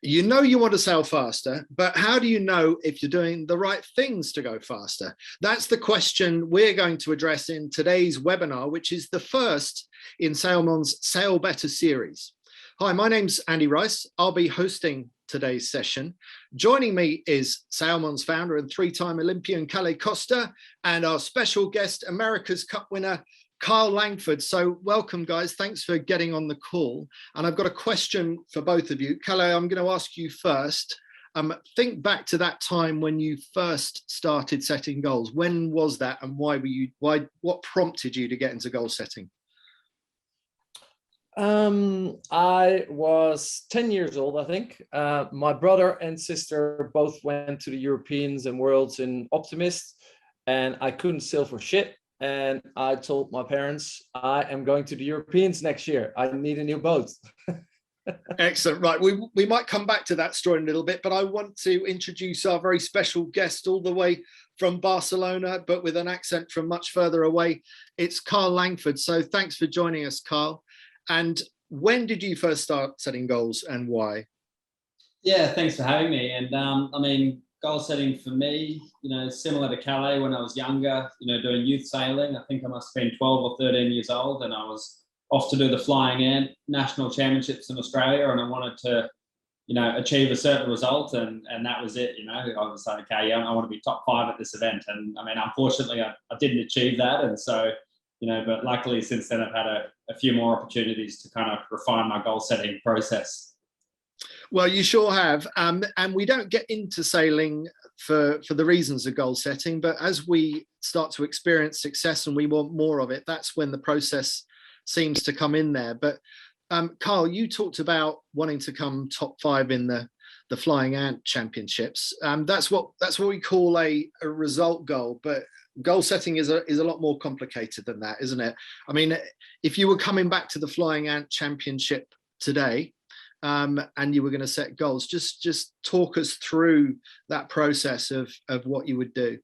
You know you want to sail faster, but how do you know if you're doing the right things to go faster? That's the question we're going to address in today's webinar, which is the first in Sailmon's Sail Better series. Hi, my name's Andy Rice. I'll be hosting today's session. Joining me is Sailmon's founder and three-time Olympian Kalle Koster and our special guest, America's Cup winner, Kyle Langford. So welcome, guys. Thanks for getting on the call. And I've got a question for both of you. Kalle, I'm going to ask you first. Think back to that time when you first started setting goals. When was that, and what prompted you to get into goal setting? I was 10 years old, I think. My brother and sister both went to the Europeans and Worlds in Optimist, and I couldn't sail for shit. And I told my parents, I am going to the Europeans next year. I need a new boat. Excellent. Right. We might come back to that story in a little bit, but I want to introduce our very special guest all the way from Barcelona, but with an accent from much further away. It's Kyle Langford. So thanks for joining us, Kyle. And when did you first start setting goals and why? Yeah, thanks for having me. And goal setting for me, similar to Kalle when I was younger, doing youth sailing. I think I must have been 12 or 13 years old, and I was off to do the Flying Ant National Championships in Australia, and I wanted to, achieve a certain result, and that was it. I was like, okay, yeah, I want to be top 5 at this event. And unfortunately, I didn't achieve that. And so, but luckily since then I've had a few more opportunities to kind of refine my goal setting process. Well, you sure have. And we don't get into sailing for the reasons of goal setting, but as we start to experience success and we want more of it, that's when the process seems to come in there. But Kyle, you talked about wanting to come top 5 in the Flying Ant Championships. That's what we call a result goal, but goal setting is a lot more complicated than that, isn't it? I mean, if you were coming back to the Flying Ant Championship today, and you were going to set goals, just talk us through that process of what you would do.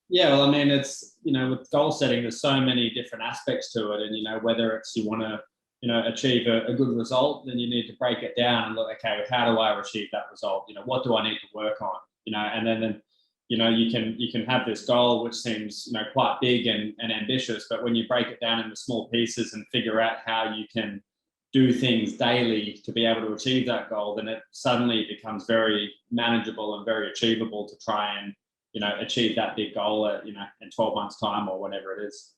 Yeah, well, it's, with goal setting, there's so many different aspects to it. And, whether it's you want to, achieve a good result, then you need to break it down and look, okay, how do I achieve that result? What do I need to work on? And then you can have this goal, which seems, quite big and ambitious, but when you break it down into small pieces and figure out how you can do things daily to be able to achieve that goal, then it suddenly becomes very manageable and very achievable to try and, achieve that big goal at, in 12 months time or whatever it is.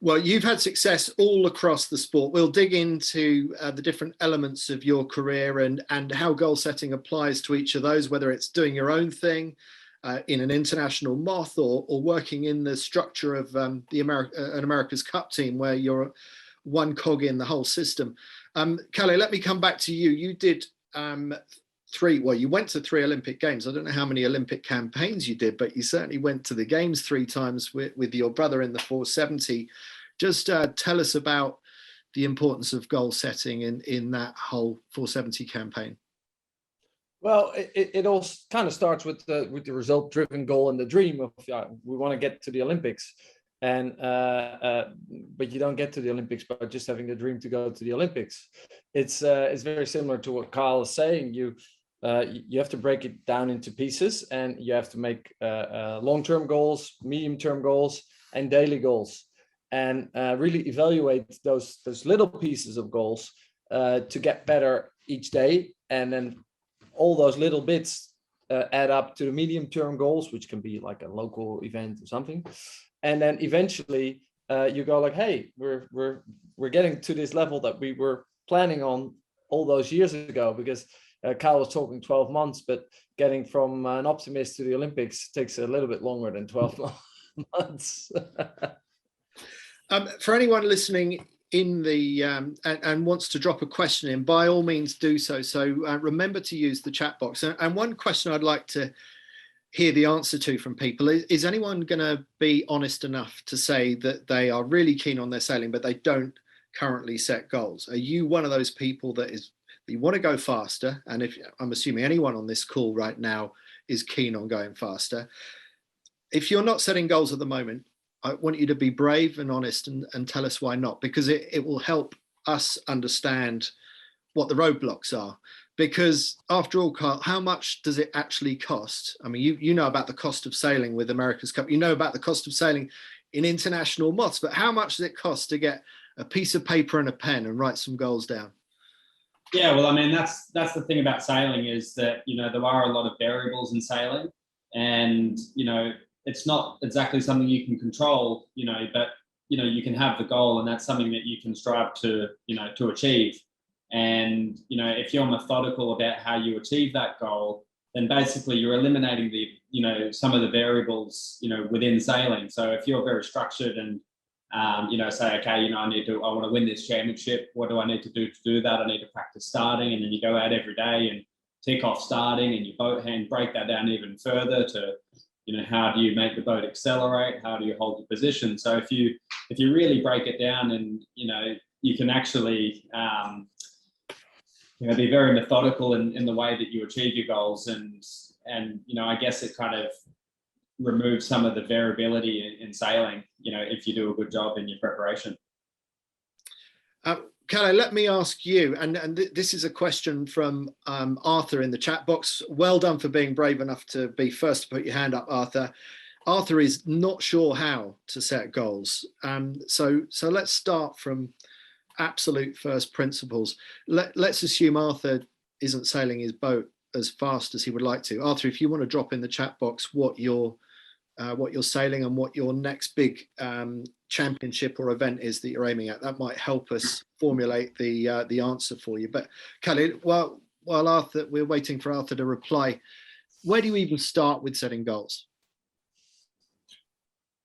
Well, you've had success all across the sport. We'll dig into the different elements of your career and how goal setting applies to each of those, whether it's doing your own thing in an international moth or working in the structure of an America's Cup team where you're one cog in the whole system. Kalle, let me come back to you. You did you went to 3 Olympic Games. I don't know how many Olympic campaigns you did, but you certainly went to the Games 3 times with your brother in the 470. Just tell us about the importance of goal setting in that whole 470 campaign. Well, it all kind of starts with the result-driven goal and the dream of we want to get to the Olympics. And but you don't get to the Olympics by just having the dream to go to the Olympics. It's very similar to what Kyle is saying. You have to break it down into pieces, and you have to make long-term goals, medium-term goals, and daily goals, and really evaluate those little pieces of goals to get better each day, and then all those little bits add up to the medium-term goals, which can be like a local event or something. And then eventually you go like, hey, we're getting to this level that we were planning on all those years ago, because Kyle was talking 12 months, but getting from an optimist to the Olympics takes a little bit longer than 12 months. For anyone listening in the and wants to drop a question in, by all means do so. So remember to use the chat box. And one question I'd like to hear the answer to from people is anyone going to be honest enough to say that they are really keen on their sailing, but they don't currently set goals? Are you one of those people that you want to go faster? And if I'm assuming anyone on this call right now is keen on going faster, if you're not setting goals at the moment, I want you to be brave and honest and tell us why not, because it will help us understand what the roadblocks are. Because after all, Kyle, how much does it actually cost? I mean, you know about the cost of sailing with America's Cup. You know about the cost of sailing in international moths, but how much does it cost to get a piece of paper and a pen and write some goals down? Yeah, well, I mean, that's the thing about sailing is that, you know, there are a lot of variables in sailing, and, you know, it's not exactly something you can control, you know, but, you know, you can have the goal, and that's something that you can strive to, you know, to achieve. And, you know, if you're methodical about how you achieve that goal, then basically you're eliminating the, you know, some of the variables, you know, within sailing. So if you're very structured and, you know, say, okay, you know, I want to win this championship. What do I need to do that? I need to practice starting, and then you go out every day and tick off starting, and your boat hand break that down even further to, you know, how do you make the boat accelerate? How do you hold your position? So if you really break it down, and, you know, you can actually, you know, be very methodical in the way that you achieve your goals, and you know, I guess it kind of removes some of the variability in sailing, you know, if you do a good job in your preparation. Kalle, let me ask you, and this is a question from Arthur in the chat box. Well done for being brave enough to be first to put your hand up, Arthur. Arthur is not sure how to set goals. So let's start from absolute first principles. Let's assume Arthur isn't sailing his boat as fast as he would like to. Arthur, if you want to drop in the chat box what you're sailing and what your next big championship or event is that you're aiming at, that might help us formulate the answer for you. But Kalle, while Arthur, we're waiting for Arthur to reply, where do you even start with setting goals?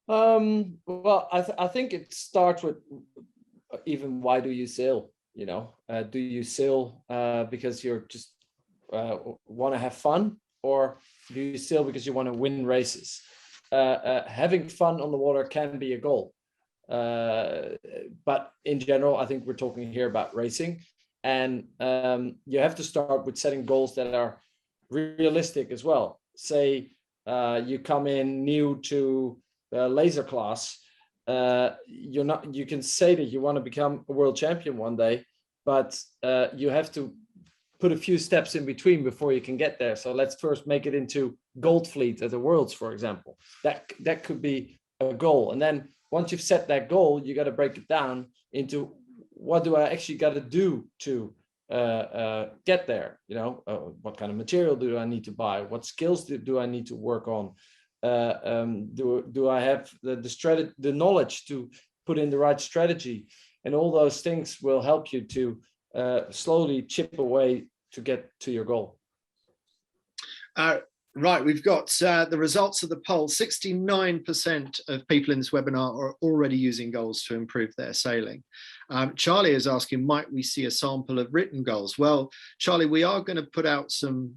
Well, I think it starts with even why do you sail? You know, do you sail because you're just want to have fun, or do you sail because you want to win races? Having fun on the water can be a goal, but in general, I think we're talking here about racing, and you have to start with setting goals that are realistic as well. Say you come in new to laser class. You can say that you want to become a world champion one day, but you have to put a few steps in between before you can get there. So let's first make it into gold fleet at the Worlds, for example. That could be a goal. And then once you've set that goal, you got to break it down into what do I actually got to do to get there? You know, what kind of material do I need to buy? What skills do I need to work on? Do I have the knowledge to put in the right strategy? And all those things will help you to slowly chip away to get to your goal. Right, we've got the results of the poll. 69% of people in this webinar are already using goals to improve their sailing. Charlie is asking, might we see a sample of written goals? Well, Charlie, we are going to put out some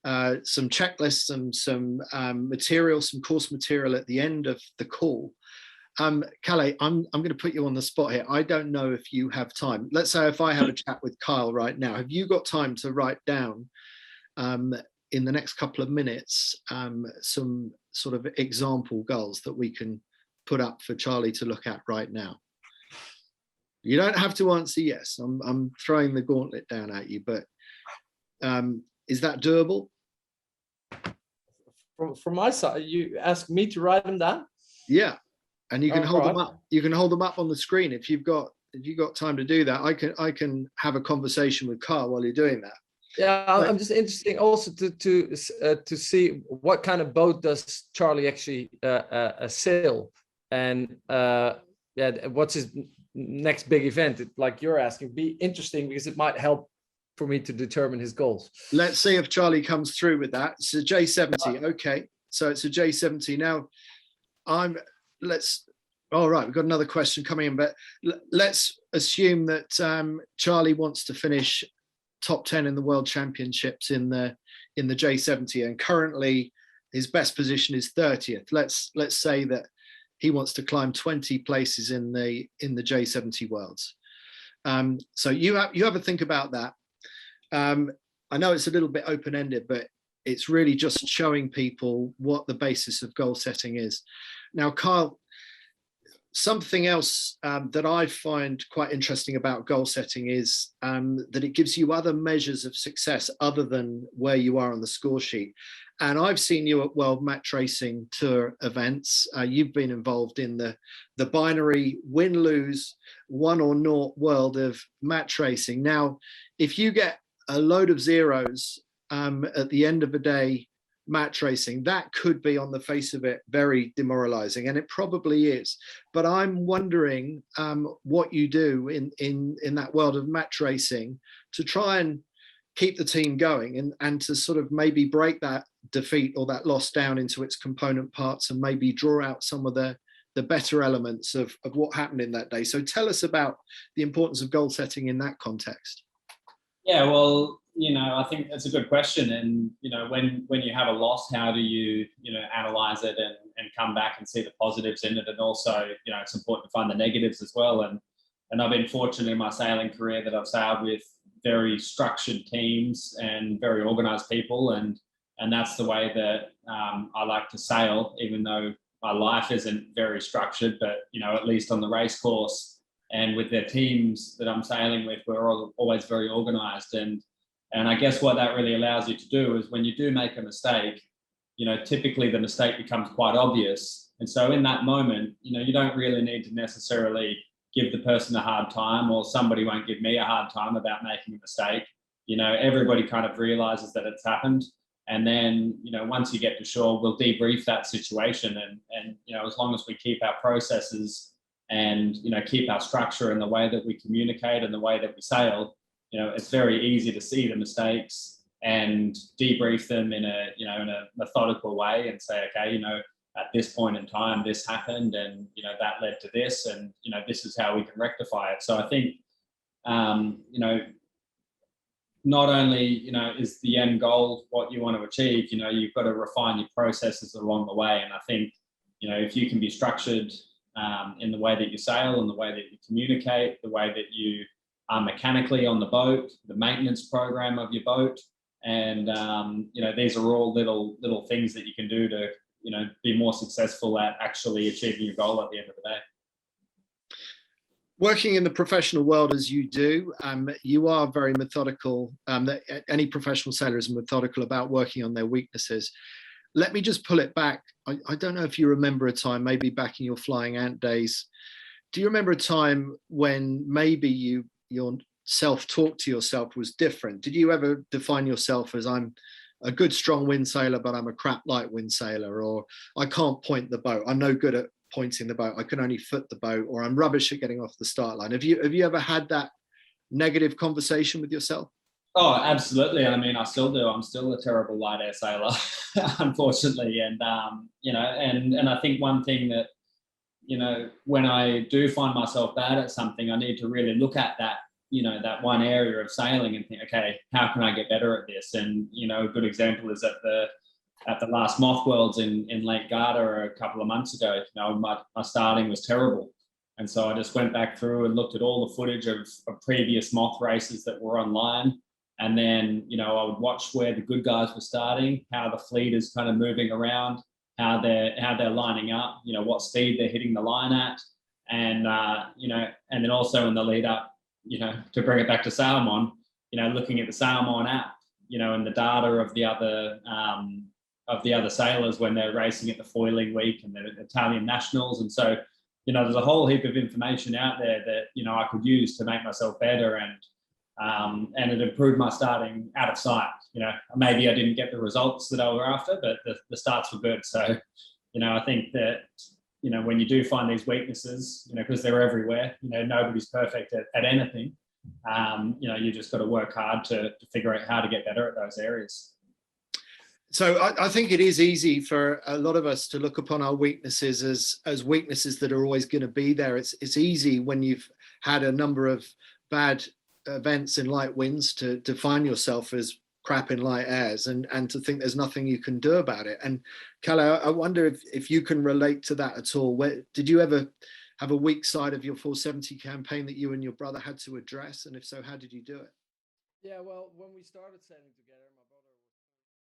checklists and some material, some course material at the end of the call. Kalle, I'm going to put you on the spot here. I don't know if you have time. Let's say if I have a chat with Kyle right now, have you got time to write down in the next couple of minutes some sort of example goals that we can put up for Charlie to look at right now? You don't have to answer yes. I'm throwing the gauntlet down at you, but is that doable? From my side, you ask me to write them down? Yeah, and you can hold them up. You can hold them up on the screen if you've got time to do that. I can have a conversation with Kyle while you're doing that. Yeah, I'm just interested also to see what kind of boat does Charlie actually sail, and what's his next big event? Like you're asking, be interesting because it might help for me to determine his goals. Let's see if Charlie comes through with that. It's a J70. Okay, so it's a J70 now. All right, we've got another question coming in, but let's assume that Charlie wants to finish top 10 in the world championships in the J70, and currently his best position is 30th. Let's say that he wants to climb 20 places in the J70 worlds. So you have a think about that. I know it's a little bit open-ended, but it's really just showing people what the basis of goal setting is. Now, Kyle, Something else that I find quite interesting about goal setting is that it gives you other measures of success other than where you are on the score sheet. And I've seen you at World Match Racing Tour events. You've been involved in the binary win-lose, 1 or 0 world of match racing. Now, if you get a load of zeros at the end of the day match racing, that could be on the face of it very demoralizing, and it probably is. But I'm wondering what you do in that world of match racing to try and keep the team going and to sort of maybe break that defeat or that loss down into its component parts and maybe draw out some of the better elements of what happened in that day. So tell us about the importance of goal setting in that context. Yeah, well, I think that's a good question. And, when you have a loss, how do you, analyze it and come back and see the positives in it? And also, it's important to find the negatives as well. And I've been fortunate in my sailing career that I've sailed with very structured teams and very organized people. And that's the way that I like to sail, even though my life isn't very structured, but, at least on the race course and with their teams that I'm sailing with, we're always very organized. And I guess what that really allows you to do is when you do make a mistake, typically the mistake becomes quite obvious. And so in that moment, you don't really need to necessarily give the person a hard time, or somebody won't give me a hard time about making a mistake. Everybody kind of realizes that it's happened. And then, once you get to shore, we'll debrief that situation. And as long as we keep our processes and, keep our structure and the way that we communicate and the way that we sail, it's very easy to see the mistakes and debrief them in a methodical way and say, okay, at this point in time, this happened, and, that led to this, and, this is how we can rectify it. So I think, not only, is the end goal what you want to achieve, you've got to refine your processes along the way. And I think, if you can be structured in the way that you sail and the way that you communicate, the way that you are mechanically on the boat, the maintenance program of your boat. And, these are all little things that you can do to, be more successful at actually achieving your goal at the end of the day. Working in the professional world as you do, you are very methodical. Any professional sailor is methodical about working on their weaknesses. Let me just pull it back. I don't know if you remember a time, maybe back in your flying ant days. Do you remember a time when maybe your self-talk to yourself was different? Did you ever define yourself as, I'm a good strong wind sailor, but I'm a crap light wind sailor, or I can't point the boat, I'm no good at pointing the boat, I can only foot the boat, or I'm rubbish at getting off the start line? Have you ever had that negative conversation with yourself? Oh, absolutely. I mean, I still do. I'm still a terrible light air sailor, unfortunately. And, and I think one thing that, when I do find myself bad at something, I need to really look at that, that one area of sailing and think, okay, how can I get better at this? And, a good example is at the last Moth Worlds in Lake Garda a couple of months ago, my starting was terrible. And so I just went back through and looked at all the footage of previous Moth races that were online. And then, I would watch where the good guys were starting, how the fleet is kind of moving around, how they're lining up, what speed they're hitting the line at. And, and then also in the lead up, to bring it back to Sailmon, looking at the Sailmon app, and the data of the other sailors when they're racing at the foiling week and the Italian nationals. And so, there's a whole heap of information out there that, I could use to make myself better, and it improved my starting out of sight. Maybe I didn't get the results that I were after, but the starts were good. So, I think that, when you do find these weaknesses, because they're everywhere, nobody's perfect at anything. You just got to work hard to figure out how to get better at those areas. So I think it is easy for a lot of us to look upon our weaknesses as weaknesses that are always going to be there. It's easy when you've had a number of bad events in light winds to define yourself as crap in light airs and to think there's nothing you can do about it. And Kalle, I wonder if you can relate to that at all. Did you ever have a weak side of your 470 campaign that you and your brother had to address? And if so, how did you do it? Yeah, well, when we started sailing together,